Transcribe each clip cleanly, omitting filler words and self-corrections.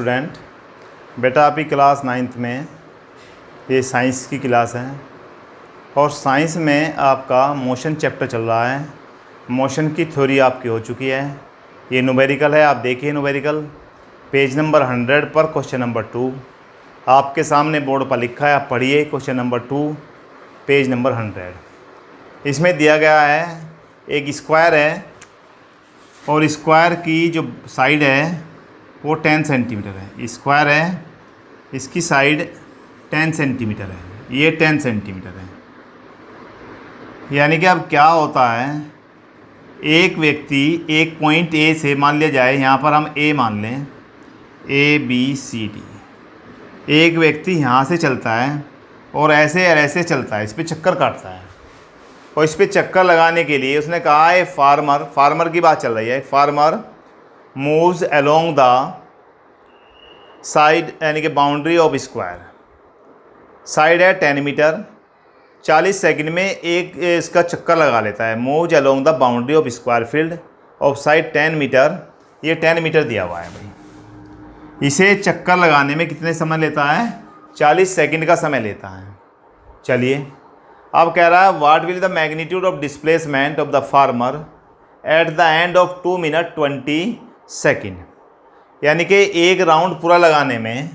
Student, बेटा आपकी class 9th में ये साइंस की क्लास है और साइंस में आपका मोशन चैप्टर चल रहा है। मोशन की थ्योरी आपकी हो चुकी है। ये न्यूमेरिकल है, आप देखिए न्यूमेरिकल पेज नंबर 100 पर क्वेश्चन नंबर 2 आपके सामने बोर्ड पर लिखा है, आप पढ़िए क्वेश्चन नंबर 2 पेज नंबर 100। इसमें दिया गया है एक स्क्वायर है और स्क्वायर की जो साइड है वो 10 सेंटीमीटर है। स्क्वायर है, इसकी साइड 10 सेंटीमीटर है, ये 10 सेंटीमीटर है। यानी कि अब क्या होता है, एक व्यक्ति एक पॉइंट ए से, मान लिया जाए यहाँ पर हम ए मान लें, ABCD, एक व्यक्ति यहाँ से चलता है और ऐसे और ऐसे चलता है, इस पर चक्कर काटता है और इस पर चक्कर लगाने के लिए उसने कहा है फार्मर की बात चल रही है। Farmer moves along the side, यानी कि बाउंड्री ऑफ स्क्वायर। साइड है 10 मीटर, 40 सेकंड में एक इसका चक्कर लगा लेता है। Moves along the boundary of square field off side 10 metre, ये 10 मीटर दिया हुआ है भाई। इसे चक्कर लगाने में कितने समय लेता है? 40 सेकंड का समय लेता है। चलिए अब कह रहा है what will the magnitude of displacement of the farmer at the end of 2 minute 20 second. यानी कि एक राउंड पूरा लगाने में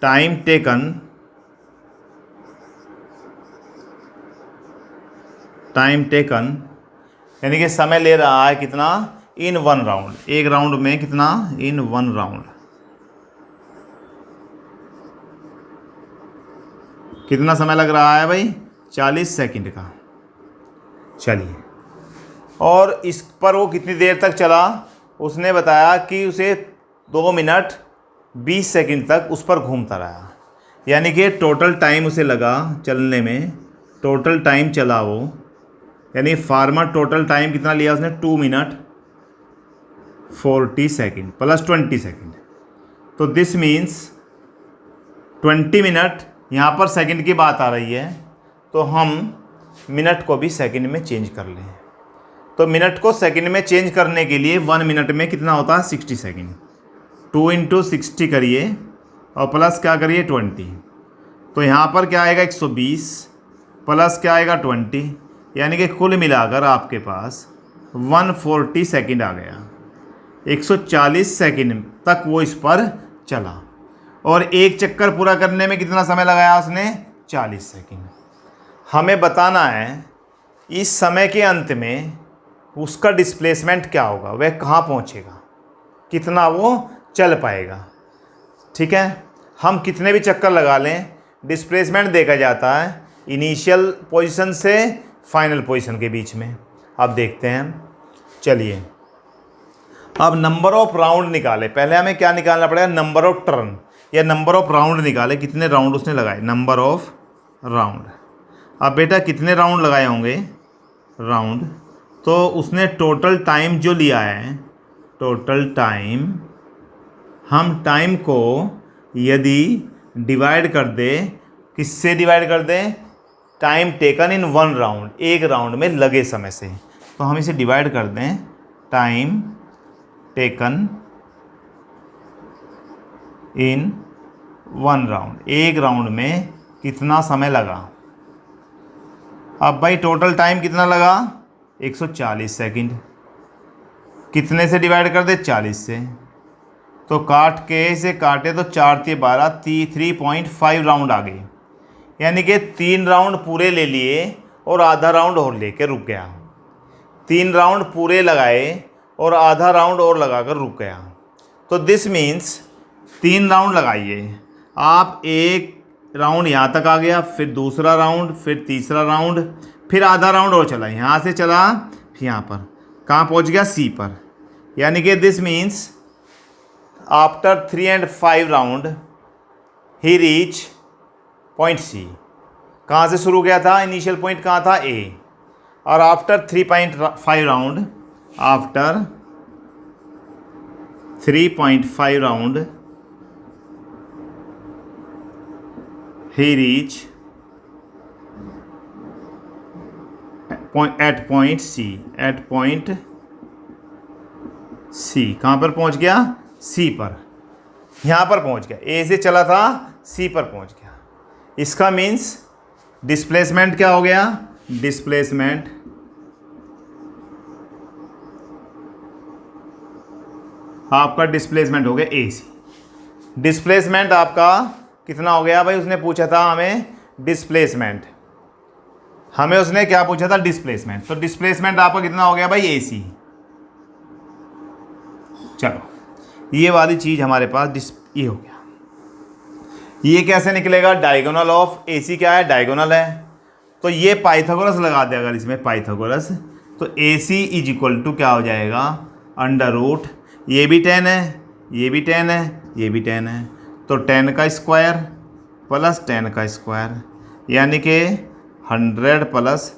टाइम टेकन यानी कि समय ले रहा है कितना? इन 1 राउंड। एक राउंड में कितना? इन 1 राउंड कितना समय लग रहा है भाई? 40 सेकंड का। चलिए, और इस पर वो कितनी देर तक चला? उसने बताया कि उसे 2 मिनट 20 सेकंड तक उस पर घूमता रहा। यानी कि टोटल टाइम उसे लगा चलने में, टोटल टाइम चला वो, यानी फार्मर टोटल टाइम कितना लिया उसने? 2 मिनट 40 सेकंड प्लस 20 सेकंड। तो दिस मीन्स 20 मिनट, यहाँ पर सेकंड की बात आ रही है तो हम मिनट को भी सेकंड में चेंज कर लें। तो मिनट को सेकंड में चेंज करने के लिए 1 मिनट में कितना होता है? 60 सेकंड। 2 × 60 करिए और प्लस क्या करिए? 20। तो यहाँ पर क्या आएगा? 120 प्लस क्या आएगा? 20, यानी कि कुल मिलाकर आपके पास 140 सेकंड आ गया। 140 सेकंड तक वो इस पर चला और एक चक्कर पूरा करने में कितना समय लगाया उसने? 40 सेकंड। हमें बताना है इस समय के अंत में उसका डिस्प्लेसमेंट क्या होगा, वह कहाँ पहुँचेगा, कितना वो चल पाएगा। ठीक है, हम कितने भी चक्कर लगा लें, डिस्प्लेसमेंट देखा जाता है इनिशियल पोजीशन से फाइनल पोजीशन के बीच में। अब देखते हैं। चलिए अब नंबर ऑफ राउंड निकाले। पहले हमें क्या निकालना पड़ेगा? नंबर ऑफ टर्न या नंबर ऑफ राउंड निकाले। कितने राउंड उसने लगाए? Number of round. अब बेटा कितने राउंड लगाए होंगे? राउंड। तो उसने टोटल टाइम जो लिया है, टोटल टाइम, हम टाइम को यदि डिवाइड कर दे, किससे डिवाइड कर दें? टाइम टेकन इन 1 राउंड, एक राउंड में लगे समय से। तो हम इसे डिवाइड कर दें टाइम टेकन इन 1 राउंड, एक राउंड में कितना समय लगा। अब भाई टोटल टाइम कितना लगा? 140 सेकंड। कितने से डिवाइड कर दे? 40 से। तो काट के इसे काटे तो 4 × 12 3.5 राउंड आ गए। यानी कि 3 राउंड पूरे ले लिए और आधा राउंड और लेके रुक गया। 3 राउंड पूरे लगाए और आधा राउंड और लगाकर रुक गया। तो दिस मीन्स 3 राउंड लगाइए आप, एक राउंड यहाँ तक आ गया, फिर दूसरा राउंड, फिर तीसरा राउंड, फिर आधा राउंड और चला, यहाँ से चला फिर यहाँ पर, कहाँ पहुँच गया? C पर। यानी कि this means after 3 and 5 round he reach point C। कहाँ से शुरू गया था? इनिशियल पॉइंट कहाँ था? A। और after 3.5 round, after 3.5 round he reach at point C। at point C कहाँ पर पहुँच गया? C पर। यहाँ पर पहुँच गया, ए से चला था सी पर पहुँच गया। इसका मीन्स डिस्प्लेसमेंट क्या हो गया, डिस्प्लेसमेंट आपका डिस्प्लेसमेंट हो गया ए सी। डिस्प्लेसमेंट आपका कितना हो गया भाई, उसने पूछा था हमें डिस्प्लेसमेंट, हमें उसने क्या पूछा था, डिस्प्लेसमेंट। तो डिस्प्लेसमेंट आपका कितना हो गया भाई, ए सी। चलो ये वाली चीज़ हमारे पास ये हो गया। ये कैसे निकलेगा, डायगोनल ऑफ ए सी क्या है, डायगोनल है, तो ये पाइथागोरस लगा दे अगर इसमें पाइथागोरस, तो ए सी इज इक्वल टू क्या हो जाएगा, अंडर रूट, ये भी 10 है, ये भी 10 है, ये भी 10 है, तो 10 का स्क्वायर प्लस 10 का स्क्वायर, यानी कि 100 प्लस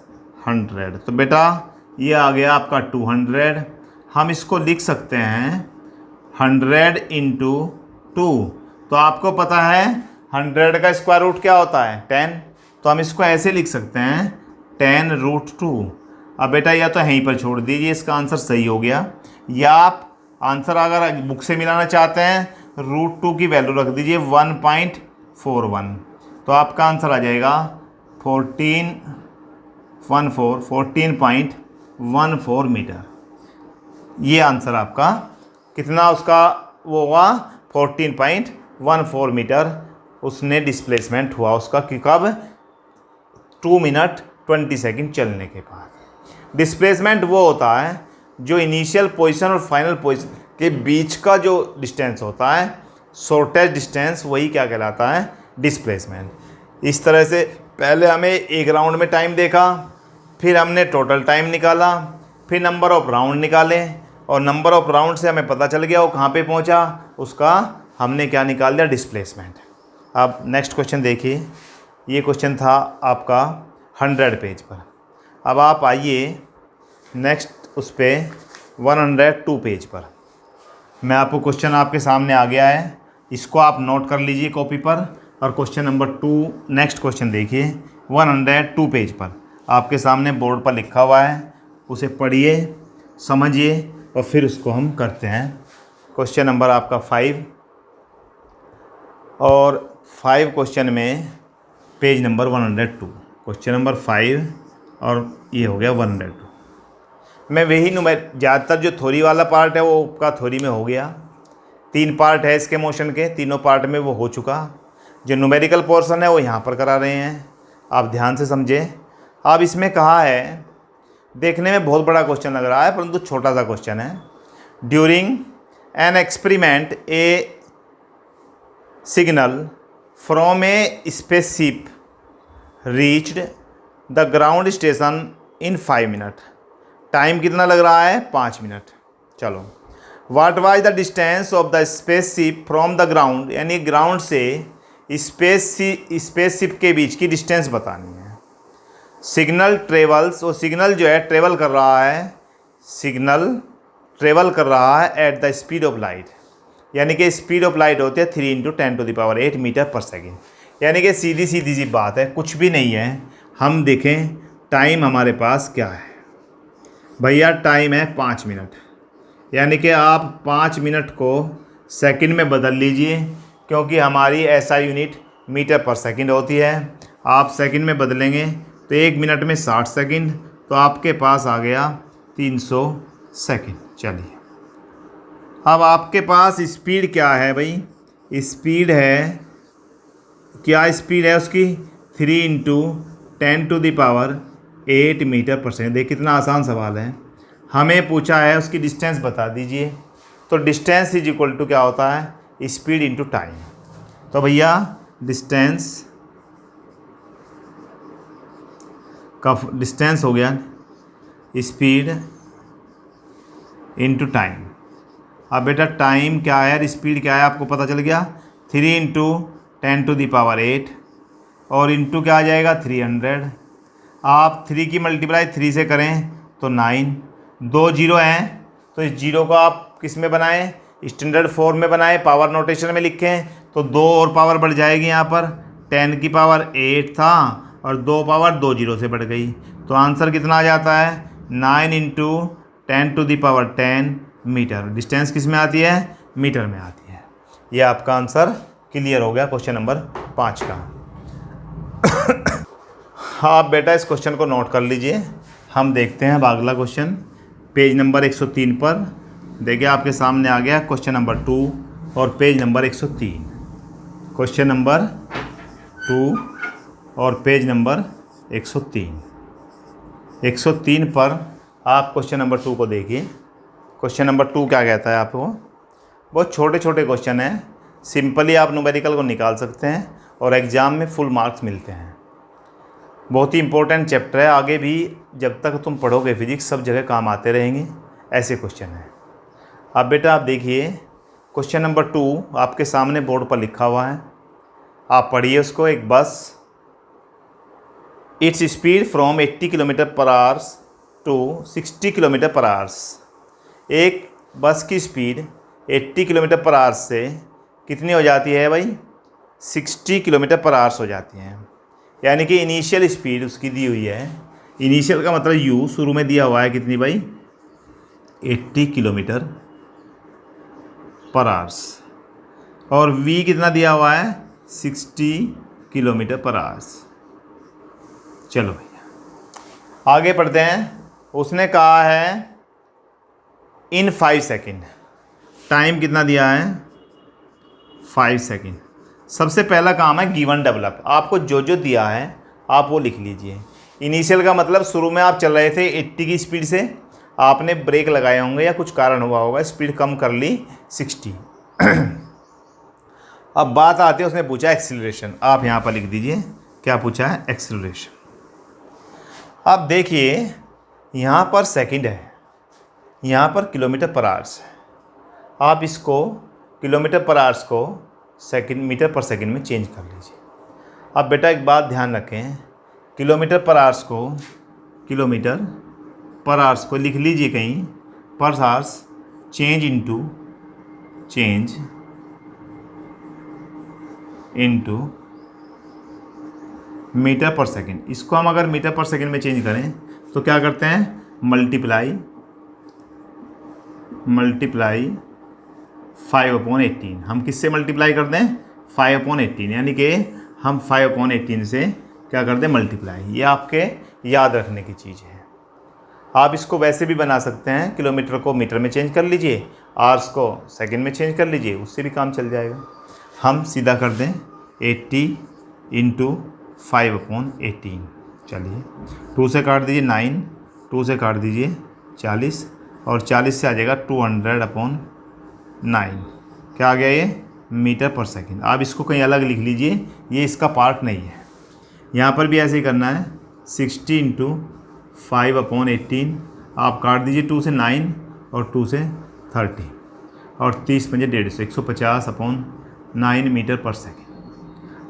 100। तो बेटा ये आ गया आपका 200। हम इसको लिख सकते हैं 100 इंटू 2, तो आपको पता है 100 का स्क्वायर रूट क्या होता है, 10, तो हम इसको ऐसे लिख सकते हैं 10√2। अब बेटा या तो यहीं पर छोड़ दीजिए, इसका आंसर सही हो गया, या आप आंसर अगर बुक से मिलाना चाहते हैं √2 की वैल्यू रख दीजिए 1.41, तो आपका आंसर आ जाएगा 14.14 मीटर। ये आंसर आपका कितना उसका वो हुआ 14.14 मीटर उसने डिस्प्लेसमेंट हुआ उसका, कि कब, 2 मिनट 20 सेकंड चलने के बाद। डिस्प्लेसमेंट वो होता है जो इनिशियल पोजीशन और फाइनल पोजीशन के बीच का जो डिस्टेंस होता है, शॉर्टेस्ट डिस्टेंस, वही क्या कहलाता है, डिस्प्लेसमेंट। इस तरह से पहले हमें एक राउंड में टाइम देखा, फिर हमने टोटल टाइम निकाला, फिर नंबर ऑफ राउंड निकाले, और नंबर ऑफ राउंड से हमें पता चल गया वो कहाँ पे पहुँचा, उसका हमने क्या निकाल दिया, डिस्प्लेसमेंट। अब नेक्स्ट क्वेश्चन देखिए, ये क्वेश्चन था आपका 100 पेज पर। अब आप आइए नेक्स्ट उस पर 102 पेज पर। मैं आपको क्वेश्चन आपके सामने आ गया है, इसको आप नोट कर लीजिए कॉपी पर, और क्वेश्चन नंबर 2 नेक्स्ट क्वेश्चन देखिए 102 पेज पर आपके सामने बोर्ड पर लिखा हुआ है, उसे पढ़िए, समझिए, और फिर उसको हम करते हैं। क्वेश्चन नंबर आपका 5, और 5 क्वेश्चन में पेज नंबर 102, क्वेश्चन नंबर 5, और ये हो गया 102। मैं वही ज़्यादातर जो थ्योरी वाला पार्ट है वो आपका थ्योरी में हो गया, 3 पार्ट है इसके मोशन के, तीनों पार्ट में वो हो चुका। जो न्यूमेरिकल पोर्शन है वो यहाँ पर करा रहे हैं, आप ध्यान से समझें। अब इसमें कहा है, देखने में बहुत बड़ा क्वेश्चन लग रहा है परंतु छोटा सा क्वेश्चन है। During an experiment A signal from A spaceship reached the ground station in 5 minute. Time कितना लग रहा है, 5 मिनट। चलो, what was the distance of the spaceship from the ground, यानी ग्राउंड से स्पेसशिप के बीच की डिस्टेंस बतानी है। सिग्नल ट्रेवल्स, वो सिग्नल जो है ट्रेवल कर रहा है, सिग्नल ट्रेवल कर रहा है at the speed of light, यानी कि स्पीड ऑफ लाइट होती है 3 × 10⁸ मीटर पर सेकेंड, यानी कि सीधी सीधी सी बात है, कुछ भी नहीं है। हम देखें टाइम हमारे पास क्या है भैया, टाइम है 5 मिनट, यानी कि आप 5 मिनट को सेकंड में बदल लीजिए, क्योंकि हमारी SI unit metre per second होती है। आप सेकंड में बदलेंगे तो 1 मिनट में 60 सेकंड, तो आपके पास आ गया 300 सेकंड। चलिए, अब आपके पास स्पीड क्या है भाई, स्पीड है, क्या स्पीड है उसकी, 3 × 10⁸ मीटर पर सेकंड। देखिए कितना आसान सवाल है, हमें पूछा है उसकी डिस्टेंस बता दीजिए, तो डिस्टेंस इज इक्वल टू क्या होता है, स्पीड इंटू टाइम। तो भैया डिस्टेंस का डिस्टेंस हो गया स्पीड इंटू टाइम। अब बेटा टाइम क्या है और स्पीड क्या है आपको पता चल गया, 3 × 10⁸, और इंटू क्या आ जाएगा 300। आप 3 की मल्टीप्लाई 3 से करें तो 9, 2 जीरो हैं, तो इस जीरो को आप किस में बनाएं, स्टैंडर्ड फॉर्म में बनाएं, पावर नोटेशन में लिखें, तो 2 और पावर बढ़ जाएगी। यहाँ पर 10 की पावर 8 था और 2 पावर 2 जीरो से बढ़ गई, तो आंसर कितना आ जाता है 9 × 10⁻10 मीटर। डिस्टेंस किस में आती है, मीटर में आती है। ये आपका आंसर क्लियर हो गया क्वेश्चन नंबर 5 का। आप बेटा इस क्वेश्चन को नोट कर लीजिए। हम देखते हैं अब अगला क्वेश्चन पेज नंबर 103 पर। देखिए आपके सामने आ गया क्वेश्चन नंबर 2 और पेज नंबर 103। क्वेश्चन नंबर 2 और पेज नंबर 103। 103 पर आप क्वेश्चन नंबर 2 को देखिए। क्वेश्चन नंबर 2 क्या कहता है आपको? बहुत छोटे छोटे क्वेश्चन हैं, सिंपली आप न्यूमेरिकल को निकाल सकते हैं और एग्ज़ाम में फुल मार्क्स मिलते हैं। बहुत ही इंपॉर्टेंट चैप्टर है, आगे भी जब तक तुम पढ़ोगे फिजिक्स सब जगह काम आते रहेंगे, ऐसे क्वेश्चन हैं। अब बेटा आप देखिए क्वेश्चन नंबर 2 आपके सामने बोर्ड पर लिखा हुआ है, आप पढ़िए उसको। एक bus its speed from 80 kilometre per hours to 60 kilometre per hours. एक बस की स्पीड 80 किलोमीटर पर आवर्स से कितनी हो जाती है भाई? 60 किलोमीटर पर आवर्स हो जाती है। यानी कि इनिशियल स्पीड उसकी दी हुई है, इनिशियल का मतलब यू शुरू में दिया हुआ है कितनी भाई? 80 किलोमीटर पर आवर्स, और वी कितना दिया हुआ है? 60 किलोमीटर पर आवर्स। चलो भैया आगे पढ़ते हैं। उसने कहा है इन 5 सेकेंड, टाइम कितना दिया है? 5 सेकेंड। सबसे पहला काम है गिवन डेवलप। आपको जो जो दिया है आप वो लिख लीजिए। इनिशियल का मतलब शुरू में आप चल रहे थे 80 की स्पीड से, आपने ब्रेक लगाए होंगे या कुछ कारण हुआ होगा, स्पीड कम कर ली 60। अब बात आती है, उसने पूछा एक्सीलरेशन। आप यहाँ पर लिख दीजिए क्या पूछा है? एक्सीलरेशन। अब देखिए यहाँ पर सेकंड है, यहाँ पर किलोमीटर पर आवर्स है। आप इसको किलोमीटर पर आवर्स को सेकंड मीटर पर सेकंड में चेंज कर लीजिए। अब बेटा एक बात ध्यान रखें, किलोमीटर पर आवर्स को, किलोमीटर पर आवर्स को लिख लीजिए कहीं पर hours change into metre per second. इसको हम अगर मीटर पर सेकंड में चेंज करें तो क्या करते हैं? मल्टीप्लाई 5/18। हम किससे मल्टीप्लाई करते हैं? 5/18। यानी कि हम 5/18 से क्या करते हैं? मल्टीप्लाई। ये आपके याद रखने की चीज़ है। आप इसको वैसे भी बना सकते हैं, किलोमीटर को मीटर में चेंज कर लीजिए, आवर्स को सेकंड में चेंज कर लीजिए, उससे भी काम चल जाएगा। हम सीधा कर दें 80 × 5/18। चलिए 2 से काट दीजिए 9, 2 से काट दीजिए 40, और 40 से आ जाएगा 200/9। क्या आ गया ये? Metre per second. आप इसको कहीं अलग लिख लीजिए, ये इसका पार्ट नहीं है। यहाँ पर भी ऐसे ही करना है, 60 × 5/18। आप काट दीजिए 2 से 9 और 2 से 30, और 30 × 5 150, 150/9 मीटर पर सेकंड।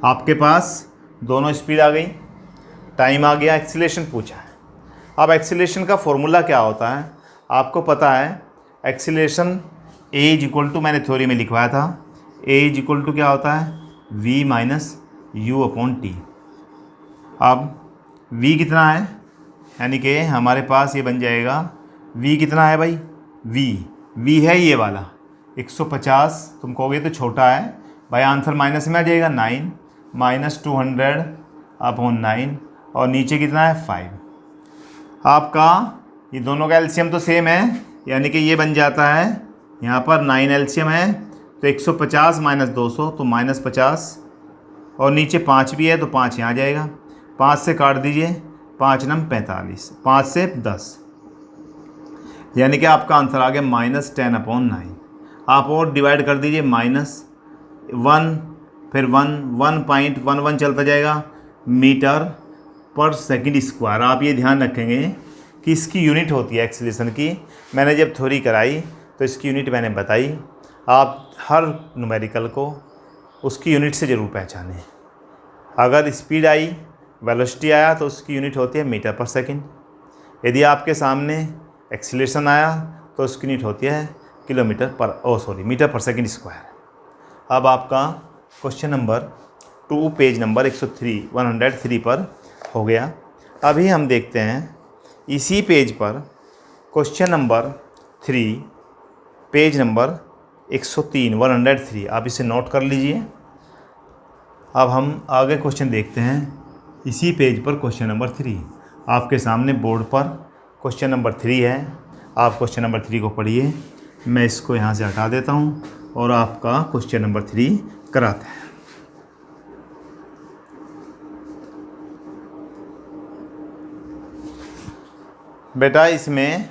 आपके पास दोनों स्पीड आ गई, टाइम आ गया, एक्सीलरेशन पूछा है। अब एक्सीलरेशन का फॉर्मूला क्या होता है आपको पता है? एक्सीलरेशन A मैंने थ्योरी में लिखवाया था, A क्या होता है? V - U/T। अब V कितना है? यानी कि हमारे पास ये बन जाएगा, V कितना है भाई? V है ये वाला 150। तुम कहोगे तो छोटा है भाई, आंसर माइनस में आ जाएगा 9 - 200/9, और नीचे कितना है? 5। आपका ये दोनों का एलसीएम तो सेम है, यानी कि ये बन जाता है, यहाँ पर 9 एलसीएम है तो 150 - 200 तो -50, और नीचे 5 भी है तो 5 यहाँ आ जाएगा। 5 से काट दीजिए, 5 × 9 = 45, 5 से 10, यानी कि आपका आंसर आ गया -10/9। आप और डिवाइड कर दीजिए, -1, फिर 1.11 चलता जाएगा मीटर पर सेकंड स्क्वायर। आप ये ध्यान रखेंगे कि इसकी यूनिट होती है एक्सीलरेशन की। मैंने जब थ्योरी कराई तो इसकी यूनिट मैंने बताई। आप हर न्यूमेरिकल को उसकी यूनिट से ज़रूर पहचानें। अगर स्पीड आई, वेलोसिटी आया तो उसकी यूनिट होती है मीटर पर सेकंड। यदि आपके सामने एक्सीलरेशन आया तो उसकी यूनिट होती है मीटर पर सेकंड स्क्वायर। अब आपका क्वेश्चन नंबर 2 पेज नंबर 103 पर हो गया। अभी हम देखते हैं इसी पेज पर क्वेश्चन नंबर 3 पेज नंबर 103 103, आप इसे नोट कर लीजिए। अब हम आगे क्वेश्चन देखते हैं। इसी पेज पर क्वेश्चन नंबर 3 आपके सामने बोर्ड पर क्वेश्चन नंबर 3 है। आप क्वेश्चन नंबर 3 को पढ़िए। मैं इसको यहाँ से हटा देता हूँ और आपका क्वेश्चन नंबर 3 कराते हैं। बेटा इसमें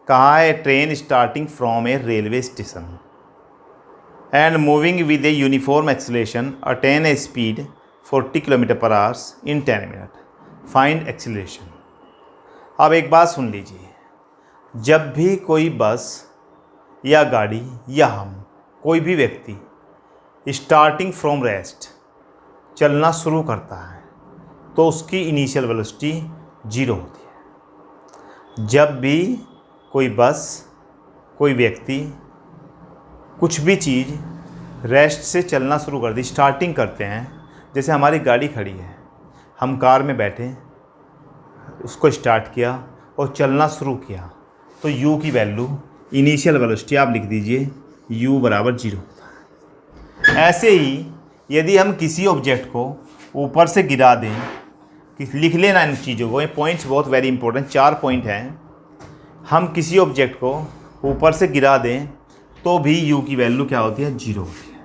कहा है train starting from A railway station and moving with a uniform acceleration attain A speed 40 km/h in 10 minute, find acceleration. अब एक बात सुन लीजिए, जब भी कोई बस या गाड़ी या हम कोई भी व्यक्ति स्टार्टिंग फ्रॉम रेस्ट चलना शुरू करता है तो उसकी इनिशियल वेलोसिटी 0 होती है। जब भी कोई बस, कोई व्यक्ति, कुछ भी चीज़ रेस्ट से चलना शुरू कर दी, स्टार्टिंग करते हैं, जैसे हमारी गाड़ी खड़ी है, हम कार में बैठे, उसको स्टार्ट किया और चलना शुरू किया, तो u की वैल्यू इनिशियल वेलोसिटी आप लिख दीजिए u बराबर 0 होता है। ऐसे ही यदि हम किसी ऑब्जेक्ट को ऊपर से गिरा दें, लिख लेना इन चीज़ों को, ये पॉइंट्स बहुत वेरी इंपॉर्टेंट, 4 पॉइंट हैं। हम किसी ऑब्जेक्ट को ऊपर से गिरा दें तो भी u की वैल्यू क्या होती है? 0 होती है।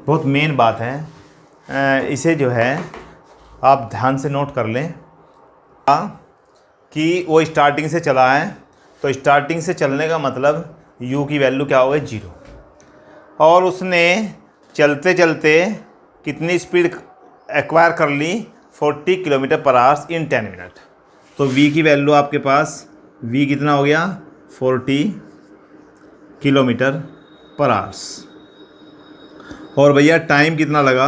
बहुत मेन बात है, इसे जो है आप ध्यान से नोट कर लें कि वो स्टार्टिंग से चला है, तो स्टार्टिंग से चलने का मतलब u की वैल्यू क्या होगी? 0। और उसने चलते चलते कितनी स्पीड एक्वायर कर ली? 40 km/h इन 10 मिनट। तो v की वैल्यू आपके पास v कितना हो गया? 40 km/h। और भैया टाइम कितना लगा?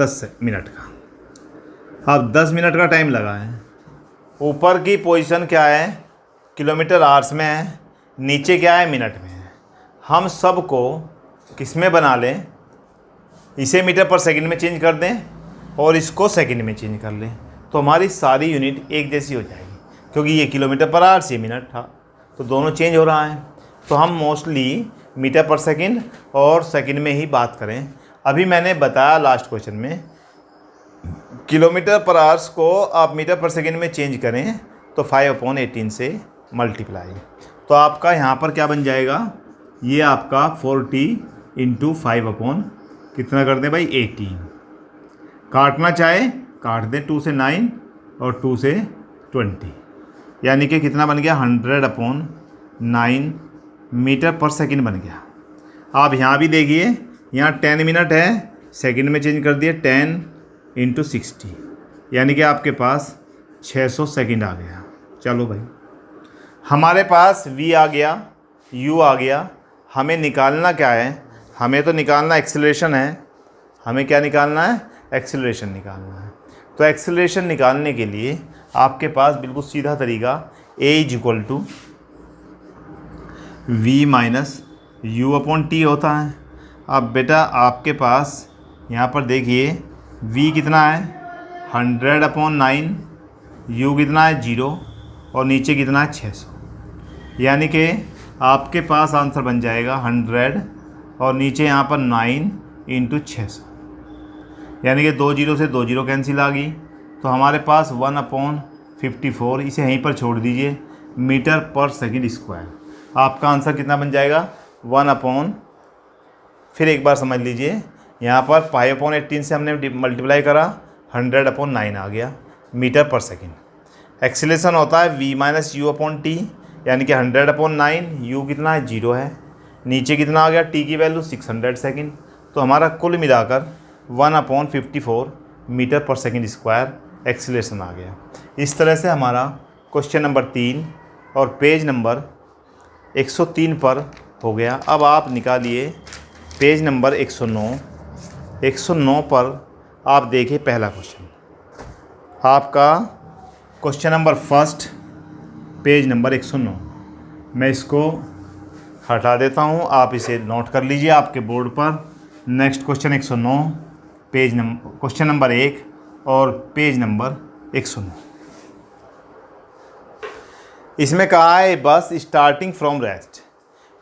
10 मिनट का। अब 10 मिनट का टाइम लगा है। ऊपर की पोजीशन क्या है? km/h में है, नीचे क्या है? मिनट में है। हम सब को किस में बना लें? इसे मीटर/सेकंड में चेंज कर दें और इसको सेकंड में चेंज कर लें, तो हमारी सारी यूनिट एक जैसी हो जाएगी, क्योंकि ये km/h, ये मिनट था, तो दोनों चेंज हो रहा है। तो हम मोस्टली मीटर/सेकंड और सेकंड में ही बात करें। अभी मैंने बताया लास्ट क्वेश्चन में, km/h को आप मीटर/सेकंड में चेंज करें तो 5/18 से मल्टीप्लाई, तो आपका यहाँ पर क्या बन जाएगा? ये आपका 40 × 5 कितना कर दें भाई? 18। काटना चाहे काट दें, 2 से 9 और 2 से 20, यानी कि कितना बन गया? 100/9 मीटर/सेकंड बन गया। आप यहाँ भी देखिए, यहाँ 10 मिनट है, सेकंड में चेंज कर दिए 10 × 60, यानी कि आपके पास 600 सेकंड आ गया। चलो भाई, हमारे पास v आ गया, u आ गया। हमें निकालना क्या है? हमें तो निकालना एक्सेलरेशन है। हमें क्या निकालना है? एक्सेलरेशन निकालना है। तो एक्सेलरेशन निकालने के लिए आपके पास बिल्कुल सीधा तरीका a = v - u/t होता है। अब बेटा आपके पास यहाँ पर देखिए, v कितना है? 100/9, u कितना है? 0, और नीचे कितना है? 600, यानी कि आपके पास आंसर बन जाएगा 100 और नीचे यहाँ पर 9 × 600, यानी कि 2 0 से 2 0 कैंसिल आ गई। तो हमारे पास 1/54, इसे यहीं पर छोड़ दीजिए, मीटर/सेकंड²। आपका आंसर कितना बन जाएगा? फिर एक बार समझ लीजिए, यहाँ पर 5/18 से हमने मल्टीप्लाई करा, 100/9 आ गया मीटर/सेकंड। एक्सीलरेशन होता है v - u/t, यानी कि 100/9, u कितना है? 0 है, नीचे कितना आ गया? t की वैल्यू 600 सेकंड। तो हमारा कुल मिलाकर 1/54 मीटर/सेकंड² एक्सीलरेशन आ गया। इस तरह से हमारा क्वेश्चन नंबर 3 और पेज नंबर 103 पर हो गया। अब आप निकालिए पेज नंबर 109। 109 पर आप देखिए पहला क्वेश्चन, आपका क्वेश्चन नंबर 1, पेज नंबर 109। मैं इसको हटा देता हूँ, आप इसे नोट कर लीजिए आपके बोर्ड पर। नेक्स्ट क्वेश्चन 109, क्वेश्चन नंबर 1 और पेज नंबर 109। इसमें कहा है बस स्टार्टिंग फ्रॉम रेस्ट,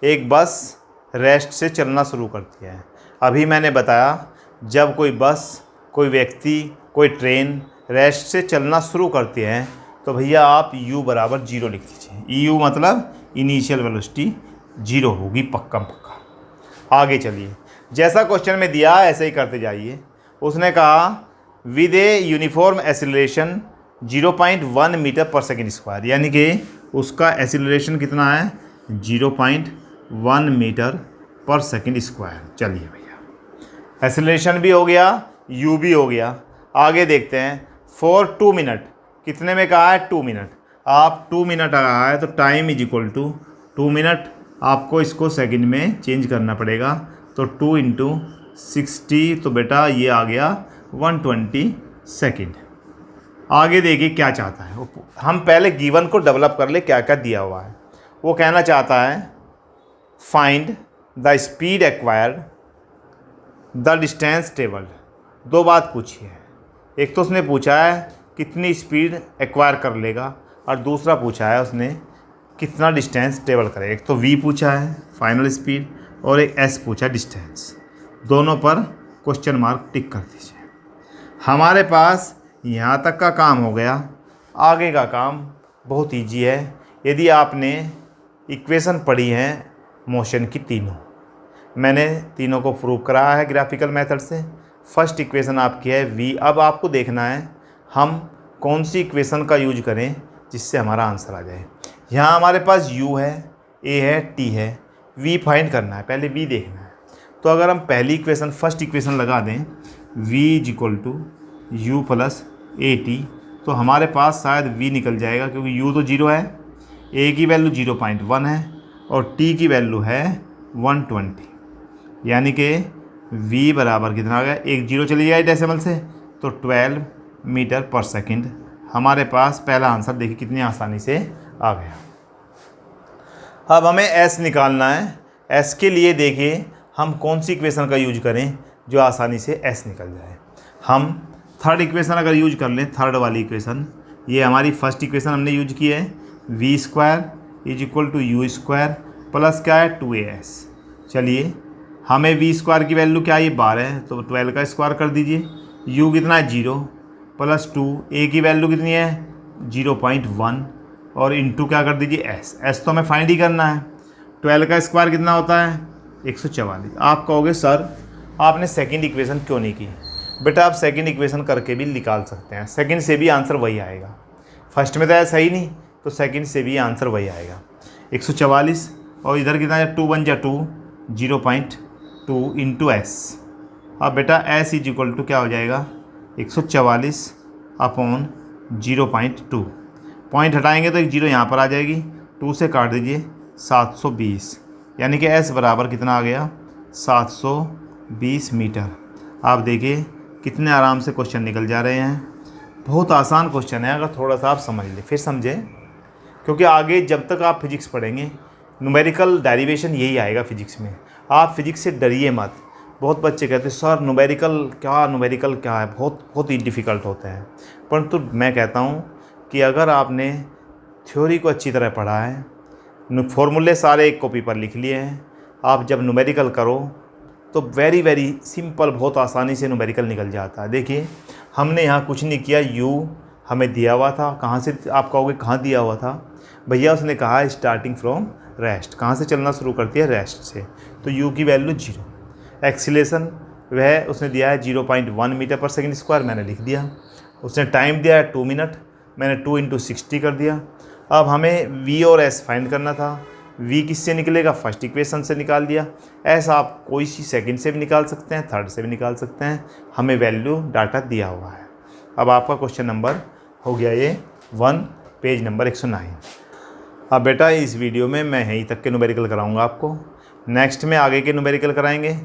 एक बस रेस्ट से चलना शुरू करती है। अभी मैंने बताया जब कोई बस, कोई व्यक्ति, कोई ट्रेन रेस्ट से चलना शुरू करती है तो भैया आप u बराबर 0 लिख दीजिए। यू मतलब इनिशियल वेलोसिटी 0 होगी, पक्का पक्का। आगे चलिए, जैसा क्वेश्चन में दिया ऐसे ही करते जाइए। उसने कहा with a uniform acceleration 0.1 metre per second square, यानी कि उसका एसिलरेशन कितना है 0.1 मीटर पर सेकेंड स्क्वायर। चलिए भैया, एसिलरेशन भी हो गया, यू भी हो गया। आगे देखते हैं फॉर 2 मिनट, कितने में कहा है 2 मिनट। आप 2 मिनट आ रहा है तो time is equal to 2 minute, आपको इसको सेकंड में चेंज करना पड़ेगा। तो 2 इंटू 60, तो बेटा ये आ गया 120 सेकेंड। आगे देखिए क्या चाहता है, हम पहले गिवन को डेवलप कर ले क्या क्या दिया हुआ है। वो कहना चाहता है find the speed acquired, the distance travelled. दो बात पूछी है, एक तो उसने पूछा है कितनी स्पीड एक्वायर कर लेगा, और दूसरा पूछा है उसने कितना डिस्टेंस ट्रेवल करेगा। एक तो v पूछा है फाइनल स्पीड, और एक s पूछा डिस्टेंस। दोनों पर क्वेश्चन मार्क टिक कर दीजिए। हमारे पास यहाँ तक का काम हो गया। आगे का काम बहुत ईजी है। यदि आपने इक्वेशन पढ़ी है मोशन की तीनों, मैंने तीनों को प्रूव कराया है ग्राफिकल मेथड से। फर्स्ट इक्वेशन आपकी है v। अब आपको देखना है हम कौन सी इक्वेशन का यूज करें जिससे हमारा आंसर आ जाए। यहाँ हमारे पास u है, a है, t है, v फाइंड करना है, पहले v देखना है। तो अगर हम पहली इक्वेशन फर्स्ट इक्वेशन लगा दें v is equal to u plus a t, तो हमारे पास शायद v निकल जाएगा क्योंकि u तो 0 है, a की वैल्यू 0.1 है और t की वैल्यू है 120, यानी कि v बराबर कितना आ गया, एक जीरो चली जाए डेसिमल से, तो 12 मीटर पर सेकंड। हमारे पास पहला आंसर देखिए कितनी आसानी से आ गया। अब हमें s निकालना है। s के लिए देखिए हम कौन सी इक्वेशन का यूज करें जो आसानी से s निकल जाए। हम थर्ड इक्वेशन अगर यूज कर लें, थर्ड वाली इक्वेशन, ये हमारी फर्स्ट इक्वेशन हमने यूज की है, v square is equal to u square plus क्या है 2as। चलिए हमें v स्क्वायर की वैल्यू क्या है, ये 12 है, तो 12 का स्क्वायर कर दीजिए। u कितना है 0 प्लस 2, a की वैल्यू कितनी है 0.1 और इंटू क्या कर दीजिए s तो हमें फाइंड ही करना है। 12 का स्क्वायर कितना होता है 144। आप कहोगे सर आपने सेकंड इक्वेशन क्यों नहीं की। बेटा आप सेकंड इक्वेशन करके भी निकाल सकते हैं, सेकंड से भी आंसर वही आएगा। फर्स्ट में तो ऐसा ही नहीं, तो सेकंड से भी आंसर वही आएगा 144। और इधर कितना है 2 1 जा 2, 0.2 इंटू एस। अब बेटा एस इज इक्वल टू क्या हो जाएगा 144 अपॉन 0.2, पॉइंट हटाएंगे तो एक जीरो यहाँ पर आ जाएगी, 2 से काट दीजिए 720, यानी कि एस बराबर कितना आ गया 720 मीटर। आप देखिए कितने आराम से क्वेश्चन निकल जा रहे हैं। बहुत आसान क्वेश्चन है, अगर थोड़ा सा आप समझ लें फिर समझें, क्योंकि आगे जब तक आप फिजिक्स पढ़ेंगे न्यूमेरिकल डेरिवेशन यही आएगा फिजिक्स में। आप फिजिक्स से डरिए मत। बहुत बच्चे कहते हैं सर न्यूमेरिकल क्या है, बहुत ही डिफ़िकल्ट होते हैं। परंतु मैं कहता हूँ कि अगर आपने थ्योरी को अच्छी तरह पढ़ा है, फॉर्मूले सारे एक कॉपी पर लिख लिए हैं, आप जब न्यूमेरिकल करो तो वेरी सिंपल, बहुत आसानी से न्यूमेरिकल निकल जाता है। देखिए हमने यहाँ कुछ नहीं किया, u हमें दिया हुआ था, कहाँ से आप कहोगे कहाँ दिया हुआ था भैया, उसने कहा स्टार्टिंग फ्रॉम रेस्ट, कहाँ से चलना शुरू करती है रेस्ट से, तो u की वैल्यू 0। एक्सीलेशन वह उसने दिया है 0.1 मीटर पर सेकेंड स्क्वायर, मैंने लिख दिया। उसने टाइम दिया है 2 मिनट, मैंने 2 इंटू 60 कर दिया। अब हमें v और s फाइंड करना था। v किससे निकलेगा, फर्स्ट इक्वेशन से निकाल दिया। s आप कोई सी सेकंड से भी निकाल सकते हैं, थर्ड से भी निकाल सकते हैं, हमें वैल्यू डाटा दिया हुआ है। अब आपका क्वेश्चन नंबर हो गया ये 1, पेज नंबर 109। अब बेटा इस वीडियो में मैं यहीं तक के न्यूमेरिकल कराऊंगा आपको, नेक्स्ट में आगे के न्यूमेरिकल कराएंगे।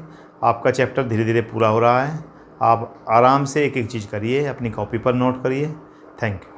आपका चैप्टर धीरे धीरे पूरा हो रहा है, आप आराम से एक एक चीज़ करिए, अपनी कॉपी पर नोट करिए। Thank you.